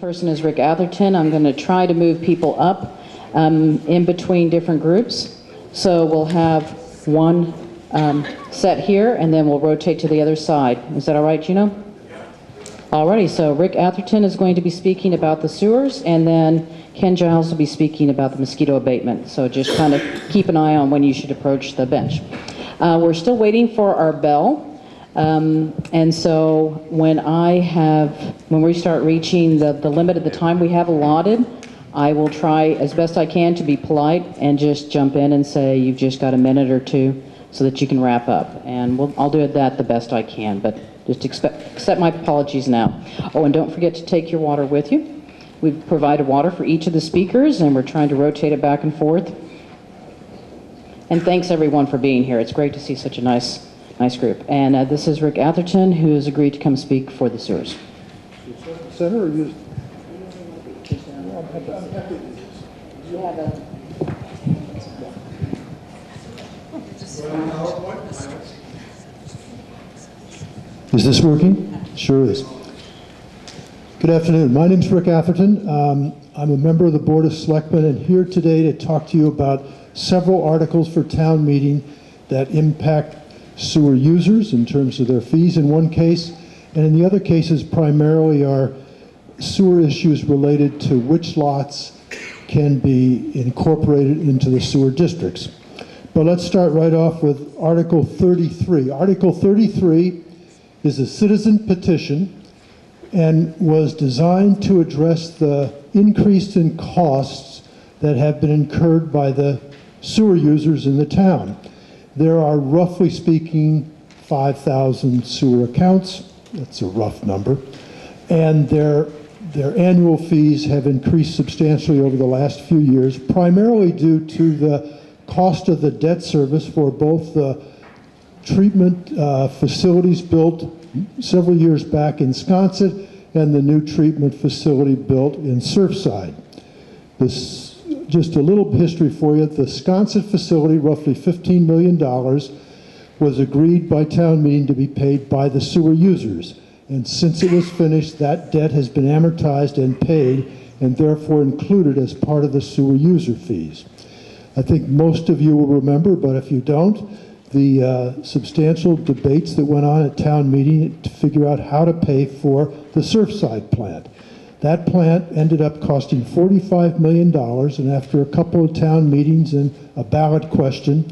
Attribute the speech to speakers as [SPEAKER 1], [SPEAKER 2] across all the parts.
[SPEAKER 1] person is Rick Atherton. I'm going to try to move people up in between different groups. So we'll have one set here, and then we'll rotate to the other side. Is that all right, Gino? Alrighty, so Rick Atherton is going to be speaking about the sewers, and then Ken Giles will be speaking about the mosquito abatement. So just kind of keep an eye on when you should approach the bench. We're still waiting for our bell. And so when we start reaching the limit of the time we have allotted, I will try as best I can to be polite and just jump in and say you've just got a minute or two so that you can wrap up. And I'll do that the best I can, but just accept my apologies now. Oh, and don't forget to take your water with you. We've provided water for each of the speakers, and we're trying to rotate it back and forth. And thanks everyone for being here. It's great to see such a nice group. And this is Rick Atherton, who has agreed to come speak for the sewers.
[SPEAKER 2] Center or you?
[SPEAKER 1] You have a...
[SPEAKER 2] Is this working? Sure is. Good afternoon. My name is Rick Atherton. I'm a member of the Board of Selectmen and here today to talk to you about several articles for town meeting that impact sewer users in terms of their fees in one case, and in the other cases primarily are sewer issues related to which lots can be incorporated into the sewer districts. But let's start right off with Article 33. Article 33 is a citizen petition and was designed to address the increase in costs that have been incurred by the sewer users in the town. There are, roughly speaking, 5,000 sewer accounts. That's a rough number. And their annual fees have increased substantially over the last few years, primarily due to the cost of the debt service for both the treatment facilities built several years back in Sconset and the new treatment facility built in Surfside. Just a little history for you. The Sconset facility, roughly $15 million, was agreed by town meeting to be paid by the sewer users. And since it was finished, that debt has been amortized and paid, and therefore included as part of the sewer user fees. I think most of you will remember, but if you don't, the substantial debates that went on at town meeting to figure out how to pay for the Surfside plant. That plant ended up costing $45 million, and after a couple of town meetings and a ballot question,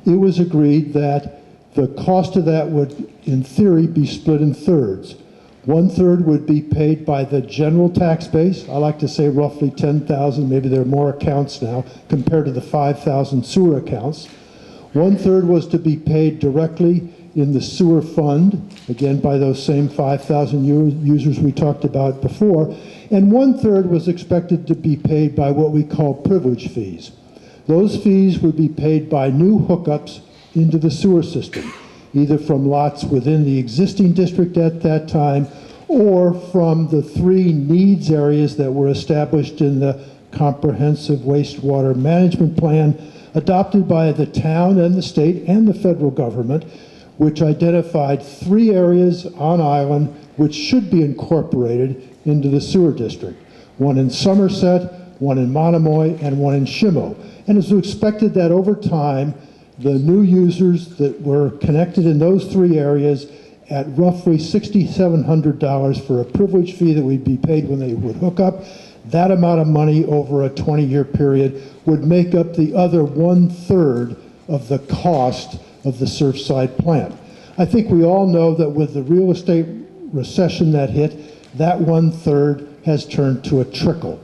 [SPEAKER 2] it was agreed that the cost of that would, in theory, be split in thirds. 1/3 would be paid by the general tax base. I like to say roughly 10,000, maybe there are more accounts now, compared to the 5,000 sewer accounts. 1/3 was to be paid directly in the sewer fund, again by those same 5,000 users we talked about before, and 1/3 was expected to be paid by what we call privilege fees. Those fees would be paid by new hookups into the sewer system, either from lots within the existing district at that time or from the 3 needs areas that were established in the comprehensive wastewater management plan adopted by the town and the state and the federal government, which identified 3 areas on island which should be incorporated into the sewer district. One in Somerset, one in Monomoy, and one in Shimo. And it was expected that over time, the new users that were connected in those 3 areas at roughly $6,700 for a privilege fee that would be paid when they would hook up, that amount of money over a 20-year period would make up the other 1/3 of the cost of the Surfside plant. I think we all know that with the real estate recession that hit, that 1/3 has turned to a trickle.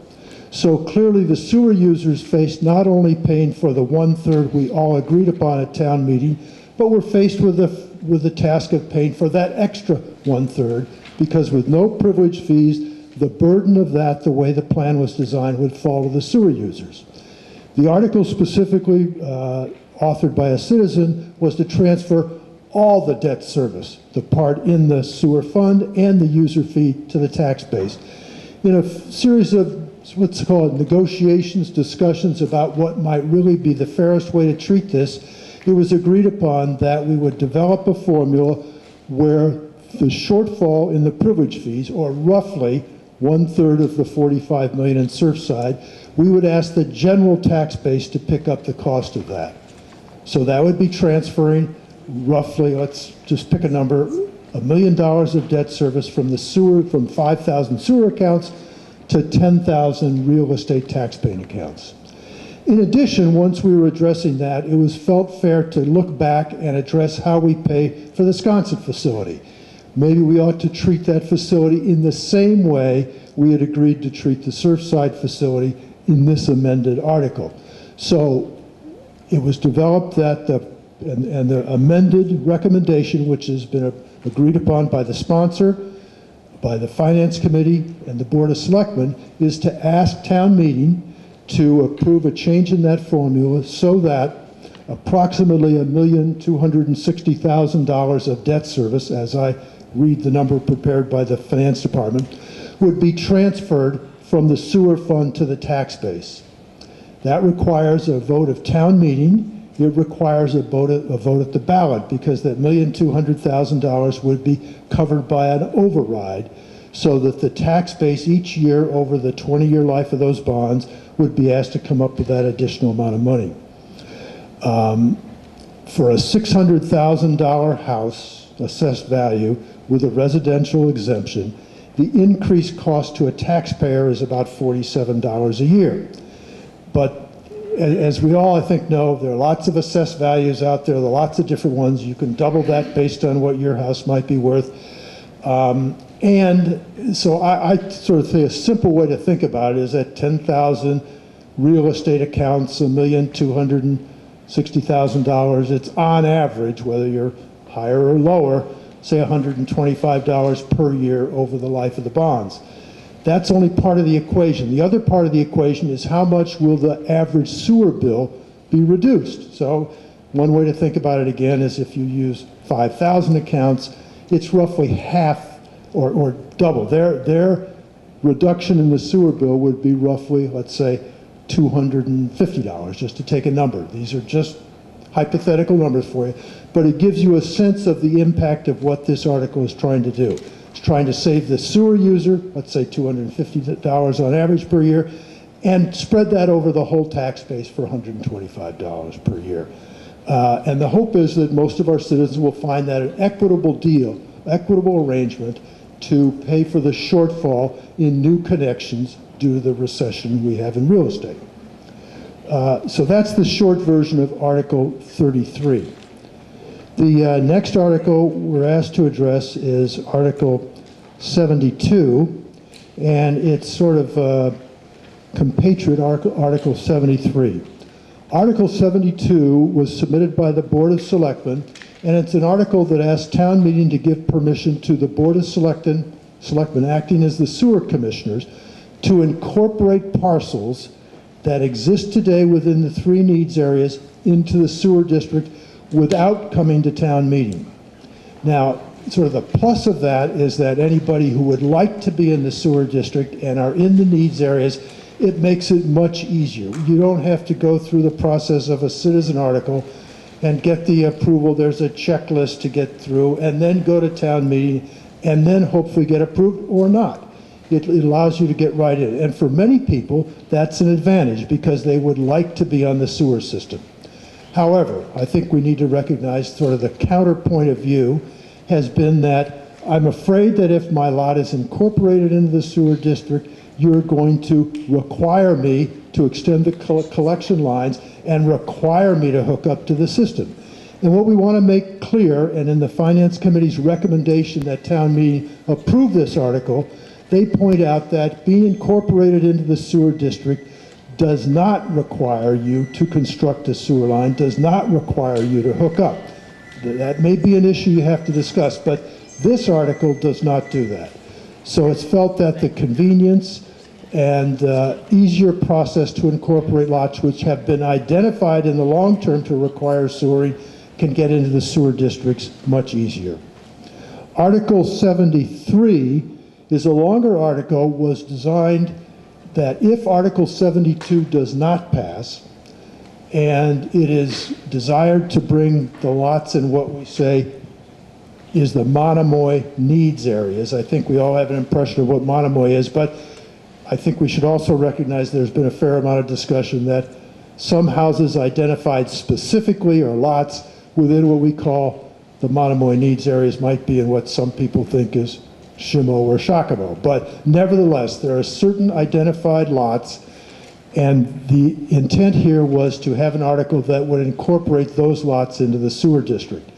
[SPEAKER 2] So clearly the sewer users face not only paying for the 1/3 we all agreed upon at town meeting, but we're faced with the task of paying for that extra 1/3, because with no privilege fees, the burden of that, the way the plan was designed, would fall to the sewer users. The article specifically authored by a citizen was to transfer all the debt service, the part in the sewer fund and the user fee, to the tax base. In a series of what's called negotiations, discussions about what might really be the fairest way to treat this, it was agreed upon that we would develop a formula where the shortfall in the privilege fees, or roughly 1/3 of the 45 million in Surfside, we would ask the general tax base to pick up the cost of that. So that would be transferring roughly, let's just pick a number, $1 million of debt service from the sewer, from 5,000 sewer accounts to 10,000 real estate tax-paying accounts. In addition, once we were addressing that, it was felt fair to look back and address how we pay for the Sconset facility. Maybe we ought to treat that facility in the same way we had agreed to treat the Surfside facility in this amended article. So it was developed that the amended recommendation, which has been agreed upon by the sponsor, by the Finance Committee, and the Board of Selectmen, is to ask town meeting to approve a change in that formula so that approximately $1,260,000 of debt service, as I read the number prepared by the Finance Department, would be transferred from the sewer fund to the tax base. That requires a vote of town meeting. It requires a vote at the ballot, because that $1,200,000 would be covered by an override, so that the tax base each year over the 20-year life of those bonds would be asked to come up with that additional amount of money. For a $600,000 house assessed value with a residential exemption, the increased cost to a taxpayer is about $47 a year. But as we all, I think, know, there are lots of assessed values out there. There are lots of different ones. You can double that based on what your house might be worth. And so I sort of think a simple way to think about it is that 10,000 real estate accounts, $1,260,000, it's on average, whether you're higher or lower, say $125 per year over the life of the bonds. That's only part of the equation. The other part of the equation is how much will the average sewer bill be reduced. So one way to think about it again is if you use 5,000 accounts, it's roughly half or double. Their reduction in the sewer bill would be roughly, let's say, $250, just to take a number. These are just hypothetical numbers for you, but it gives you a sense of the impact of what this article is trying to do. It's trying to save the sewer user, let's say $250 on average per year, and spread that over the whole tax base for $125 per year. And the hope is that most of our citizens will find that an equitable deal, equitable arrangement to pay for the shortfall in new connections due to the recession we have in real estate. So that's the short version of Article 33. The next article we're asked to address is Article 72, and it's sort of compatriot Article 73. Article 72 was submitted by the Board of Selectmen, and it's an article that asks town meeting to give permission to the Board of Selectmen acting as the sewer commissioners to incorporate parcels that exist today within the 3 needs areas into the sewer district without coming to town meeting. Now, sort of the plus of that is that anybody who would like to be in the sewer district and are in the needs areas, it makes it much easier. You don't have to go through the process of a citizen article and get the approval. There's a checklist to get through, and then go to town meeting, and then hopefully get approved or not. It allows you to get right in. And for many people, that's an advantage because they would like to be on the sewer system. However, I think we need to recognize sort of the counterpoint of view has been that I'm afraid that if my lot is incorporated into the sewer district, you're going to require me to extend the collection lines and require me to hook up to the system. And what we want to make clear, and in the Finance Committee's recommendation that town meeting approve this article, they point out that being incorporated into the sewer district does not require you to construct a sewer line, does not require you to hook up. That may be an issue you have to discuss, but this article does not do that. So it's felt that the convenience and easier process to incorporate lots which have been identified in the long term to require sewering can get into the sewer districts much easier. Article 73 is a longer article, was designed that if Article 72 does not pass, and it is desired to bring the lots in what we say is the Monomoy needs areas. I think we all have an impression of what Monomoy is, but I think we should also recognize there's been a fair amount of discussion that some houses identified specifically or lots within what we call the Monomoy needs areas might be in what some people think is Shimo or Shakamo. But nevertheless, there are certain identified lots, and the intent here was to have an article that would incorporate those lots into the sewer district.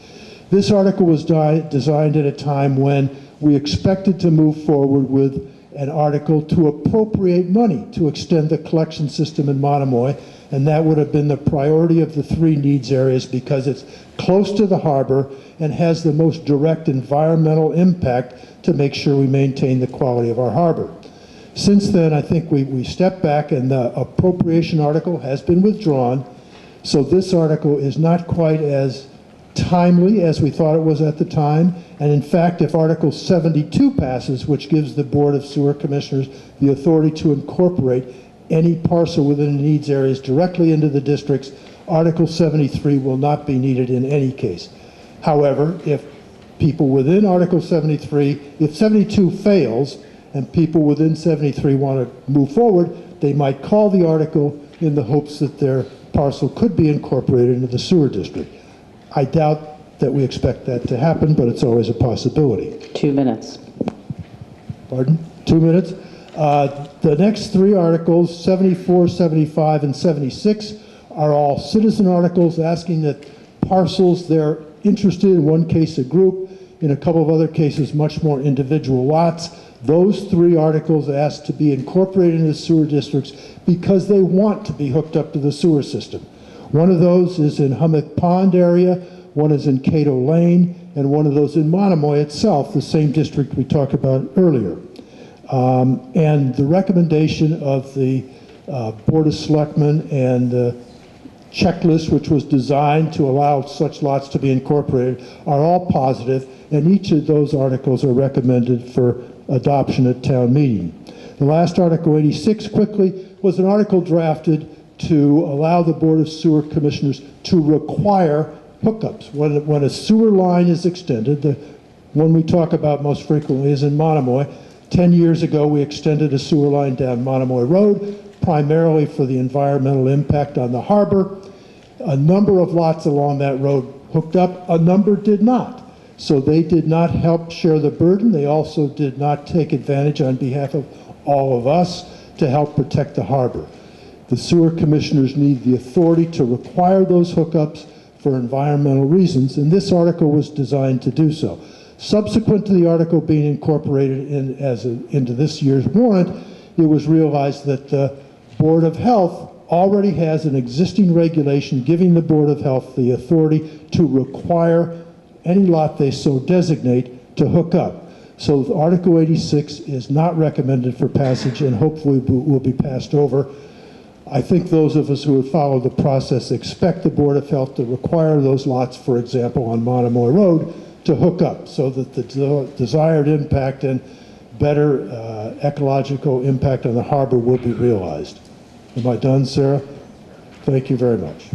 [SPEAKER 2] This article was designed at a time when we expected to move forward with an article to appropriate money to extend the collection system in Monomoy, and that would have been the priority of the three needs areas because it's close to the harbor and has the most direct environmental impact to make sure we maintain the quality of our harbor. Since then, I think we stepped back and the appropriation article has been withdrawn, so this article is not quite as timely as we thought it was at the time. And in fact, if Article 72 passes, which gives the Board of Sewer Commissioners the authority to incorporate any parcel within the needs areas directly into the districts, Article 73 will not be needed in any case. However, if people within Article 73, if 72 fails and people within 73 want to move forward, they might call the article in the hopes that their parcel could be incorporated into the sewer district. I doubt that we expect that to happen, but it's always a possibility.
[SPEAKER 1] 2 minutes.
[SPEAKER 2] Pardon? 2 minutes? The next three articles, 74, 75, and 76, are all citizen articles asking that parcels they're interested in, one case a group, in a couple of other cases much more individual lots. Those three articles ask to be incorporated into sewer districts because they want to be hooked up to the sewer system. One of those is in Hummock Pond area, one is in Cato Lane, and one of those in Monomoy itself, the same district we talked about earlier. And the recommendation of the Board of Selectmen and the checklist, which was designed to allow such lots to be incorporated, are all positive, and each of those articles are recommended for adoption at town meeting. The last Article 86, quickly, was an article drafted to allow the Board of Sewer Commissioners to require hookups. When a sewer line is extended, the one we talk about most frequently is in Monomoy. 10 years ago, we extended a sewer line down Monomoy Road, primarily for the environmental impact on the harbor. A number of lots along that road hooked up, a number did not. So they did not help share the burden. They also did not take advantage on behalf of all of us to help protect the harbor. The sewer commissioners need the authority to require those hookups for environmental reasons, and this article was designed to do so. Subsequent to the article being incorporated into this year's warrant, it was realized that the Board of Health already has an existing regulation giving the Board of Health the authority to require any lot they so designate to hook up. So Article 86 is not recommended for passage and hopefully will be passed over. I think those of us who have followed the process expect the Board of Health to require those lots, for example, on Monomoy Road, to hook up so that the desired impact and better ecological impact on the harbor will be realized. Am I done, Sarah? Thank you very much.